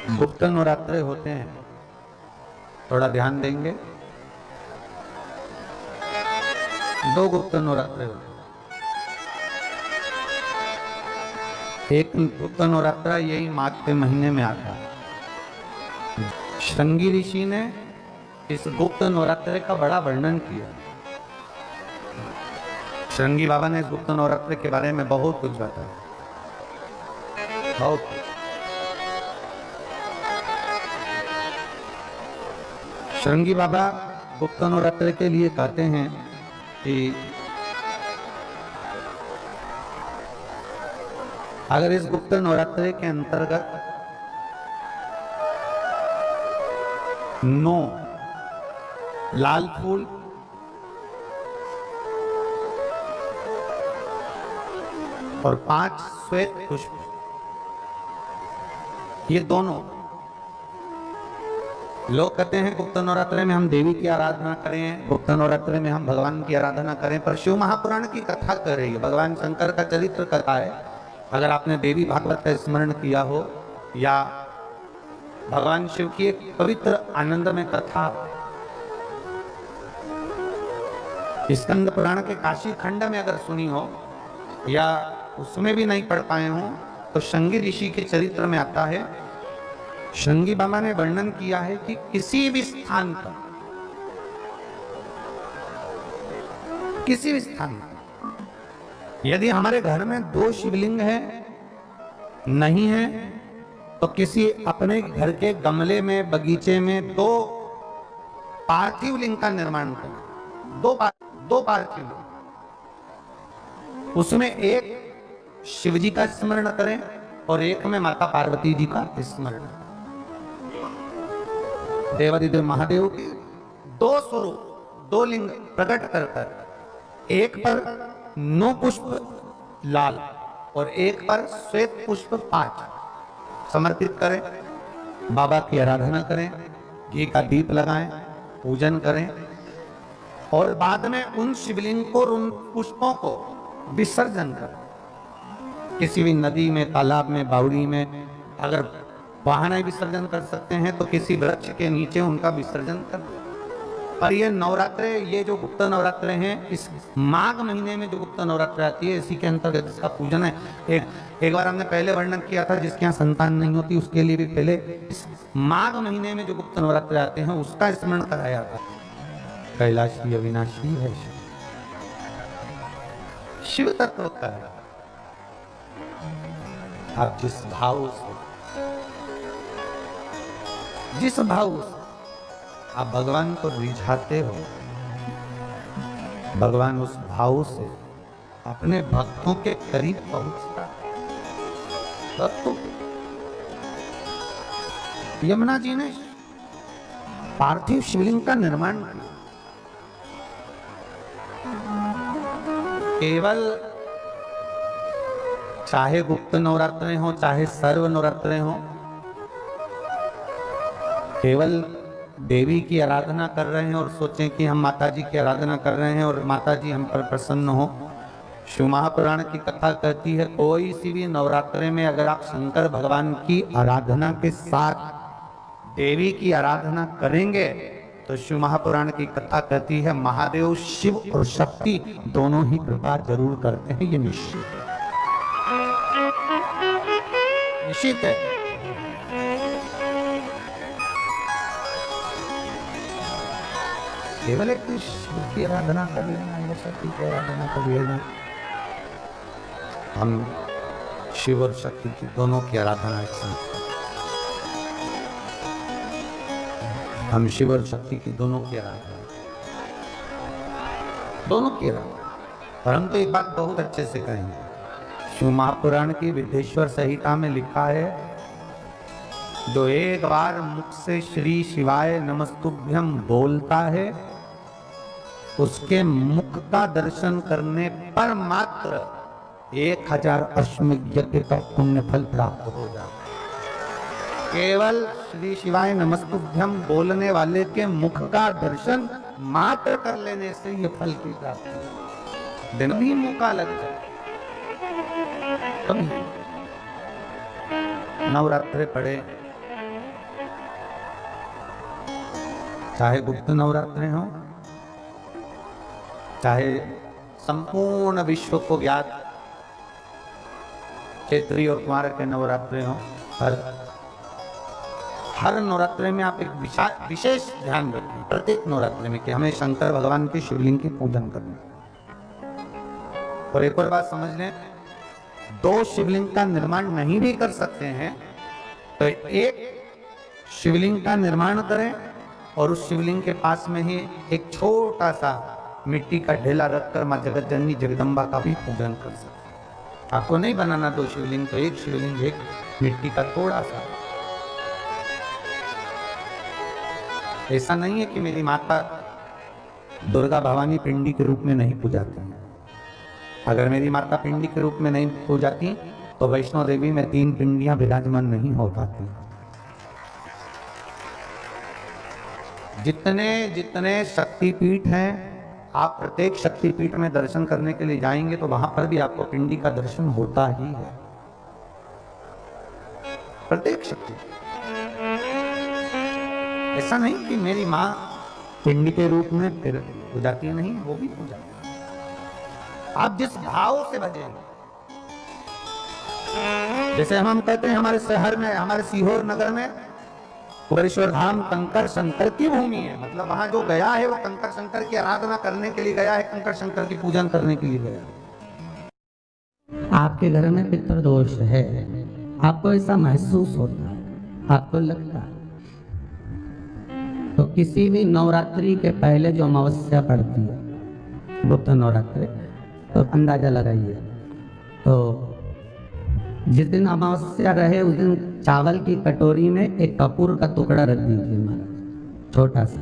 गुप्त नवरात्रे होते हैं, थोड़ा ध्यान देंगे। दो गुप्त नवरात्रे होते हैं। एक गुप्त नवरात्रा यही माघ के महीने में आता है। श्रृंगी ऋषि ने इस गुप्त नवरात्रे का बड़ा वर्णन किया। श्रृंगी बाबा ने इस गुप्त नवरात्रे के बारे में बहुत कुछ बताया, बहुत। श्रृंगी बाबा गुप्त नवरात्रे के लिए कहते हैं कि अगर इस गुप्त नवरात्रे के अंतर्गत 9 लाल फूल, और 5 श्वेत पुष्प, ये दोनों, लोग कहते हैं गुप्त नवरात्रे में हम देवी की आराधना करें, गुप्त नवरात्रे में हम भगवान की आराधना करें, पर शिव महापुराण की कथा कर रही है, भगवान शंकर का चरित्र कथा है। अगर आपने देवी भागवत का स्मरण किया हो या भगवान शिव की एक पवित्र आनंदमय कथा स्कंद पुराण के काशी खंड में अगर सुनी हो या उसमें भी नहीं पढ़ पाए हो, तो श्रृंगी ऋषि के चरित्र में आता है। श्रृंगी बाबा ने वर्णन किया है कि किसी भी स्थान पर, किसी भी स्थान पर यदि हमारे घर में 2 शिवलिंग है, नहीं है, तो किसी अपने घर के गमले में, बगीचे में 2 पार्थिव लिंग का निर्माण करें। 2 पार्थिव लिंग, उसमें एक शिवजी का स्मरण करें और एक में माता पार्वती जी का स्मरण। देवादिदेव महादेव के 2 स्वरूप, 2 लिंग प्रकट कर कर, एक पर 9 पुष्प लाल और एक पर श्वेत पुष्प 5 समर्पित करें, बाबा की आराधना करें, घी का दीप लगाएं, पूजन करें, और बाद में उन शिवलिंग को, उन पुष्पों को विसर्जन करें। किसी भी नदी में, तालाब में, बावड़ी में, अगर वहां नहीं विसर्जन कर सकते हैं तो किसी वृक्ष के नीचे उनका विसर्जन कर। और ये नवरात्रे, ये जो गुप्त नवरात्रे हैं, इस माघ महीने में जो गुप्त नवरात्रे आती है, इसी के अंतर्गत इसका पूजन है। एक बार हमने पहले वर्णन किया था, जिसके यहाँ संतान नहीं होती उसके लिए भी पहले इस माघ महीने में जो गुप्त नवरात्रे आते हैं उसका स्मरण कराया था। कैलाशी अविनाशी है शिव तत्व का है। आप जिस भाव से, जिस भाव से आप भगवान को रिझाते हो, भगवान उस भाव से अपने भक्तों के करीब पहुंचता है। तो यमुना जी ने पार्थिव शिवलिंग का निर्माण किया। केवल चाहे गुप्त नवरात्रे हो, चाहे सर्व नवरात्रे हो, केवल देवी की आराधना कर रहे हैं और सोचें कि हम माता जी की आराधना कर रहे हैं और माता जी हम पर प्रसन्न हो। शिव महापुराण की कथा कहती है, कोई सी भी नवरात्रे में अगर आप शंकर भगवान की आराधना के साथ देवी की आराधना करेंगे तो शिव महापुराण की कथा कहती है, महादेव शिव और शक्ति दोनों ही कृपा जरूर करते हैं। ये निश्चित है, निश्चित है। केवल एक शिव की आराधना कर लेना या शक्ति की आराधना कर लेना, हम शिव और शक्ति की दोनों की आराधना एक साथ, हम शिव और शक्ति की दोनों की आराधना, दोनों की आराधना। परंतु एक बात बहुत अच्छे से कहेंगे, शिव महापुराण की विदेश्वर संहिता में लिखा है, जो एक बार मुख से श्री शिवाय नमस्तुभ्यं बोलता है, उसके मुख का दर्शन करने पर मात्र 1000 अश्वमेध यज्ञ का पुण्य फल प्राप्त हो जाता है। केवल श्री शिवाय नमस्तुभ्यं बोलने वाले के मुख का दर्शन मात्र कर लेने से ये फल की प्राप्ति, दिन भी मुंह का लग जाए। नवरात्रे पड़े, चाहे गुप्त नवरात्रे हो, चाहे संपूर्ण विश्व को ज्ञात चैत्री और कुमार के नवरात्रे हो, हर नवरात्रे में आप एक विशेष ध्यान रखें, प्रत्येक नवरात्रे में, कि हमें शंकर भगवान के शिवलिंग की पूजन करनी। और एक और बात समझ लें, दो शिवलिंग का निर्माण नहीं भी कर सकते हैं तो एक शिवलिंग का निर्माण करें और उस शिवलिंग के पास में ही एक छोटा सा मिट्टी का ढेला रखकर मां जगत जननी जगदम्बा का भी पूजन कर सकते। आपको नहीं बनाना दो शिवलिंग, तो एक शिवलिंग, एक मिट्टी का थोड़ा सा। ऐसा नहीं है कि मेरी माता दुर्गा भवानी पिंडी के रूप में नहीं पूजाती है। अगर मेरी माता पिंडी के रूप में नहीं पूजाती तो वैष्णो देवी में 3 पिंडियां विराजमान नहीं हो पाती। जितने जितने शक्तिपीठ हैं, आप प्रत्येक शक्तिपीठ में दर्शन करने के लिए जाएंगे तो वहां पर भी आपको पिंडी का दर्शन होता ही है, प्रत्येक शक्ति। ऐसा नहीं कि मेरी माँ पिंडी के रूप में फिर पूजाती नहीं, वो भी पूजा। आप जिस भाव से भजेंगे, जैसे हम कहते हैं हमारे शहर में, हमारे सीहोर नगर में कुबेरेश्वर धाम कंकर शंकर की भूमि है। मतलब वहां जो गया है वो कंकर शंकर की आराधना करने के लिए गया है, कंकर शंकर की पूजन करने के लिए गया है। आपके घर में पितृदोष है, आपको ऐसा महसूस होता है, आपको लगता है, तो किसी भी नवरात्रि के पहले जो अमावस्या पड़ती है, गुप्त नवरात्रि, तो अंदाजा लगाइए। तो जिस दिन अमावस्या रहे उस दिन चावल की कटोरी में एक कपूर का टुकड़ा रख दीजिए महाराज, छोटा सा,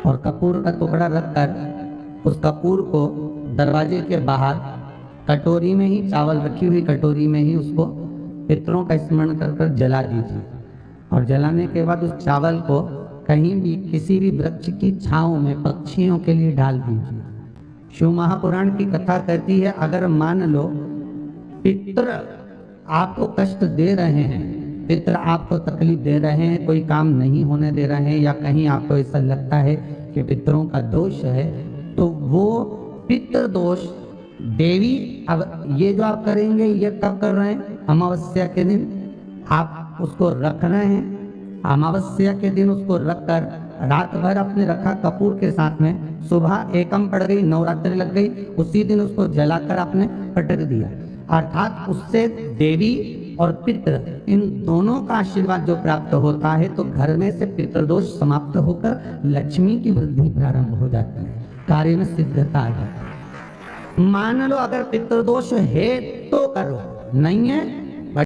और कपूर का टुकड़ा रखकर उस कपूर को दरवाजे के बाहर कटोरी में ही, चावल रखी हुई कटोरी में ही उसको पितरों का स्मरण कर जला दीजिए। और जलाने के बाद उस चावल को कहीं भी किसी भी वृक्ष की छांव में पक्षियों के लिए डाल दीजिए। शिव महापुराण की कथा कहती है, अगर मान लो पितर आपको कष्ट दे रहे हैं, पितर आपको तकलीफ दे रहे हैं, कोई काम नहीं होने दे रहे हैं, या कहीं आपको ऐसा लगता है कि पितरों का दोष है, तो वो पितर दोष देवी, अब ये जो आप करेंगे ये कब कर रहे हैं? अमावस्या के दिन आप उसको रख रहे हैं। अमावस्या के दिन उसको रखकर रात भर आपने रखा कपूर के साथ में, सुबह एकम पड़ गई, नवरात्रि लग गई, उसी दिन उसको जलाकर आपने पटक दिया। अर्थात उससे देवी और पितृ इन दोनों का आशीर्वाद जो प्राप्त होता है, तो घर में से पितृदोष समाप्त होकर लक्ष्मी की वृद्धि प्रारंभ हो जाती है, कार्य में सिद्धता आ जाती है। मान लो अगर पितृदोष है तो करो, नहीं है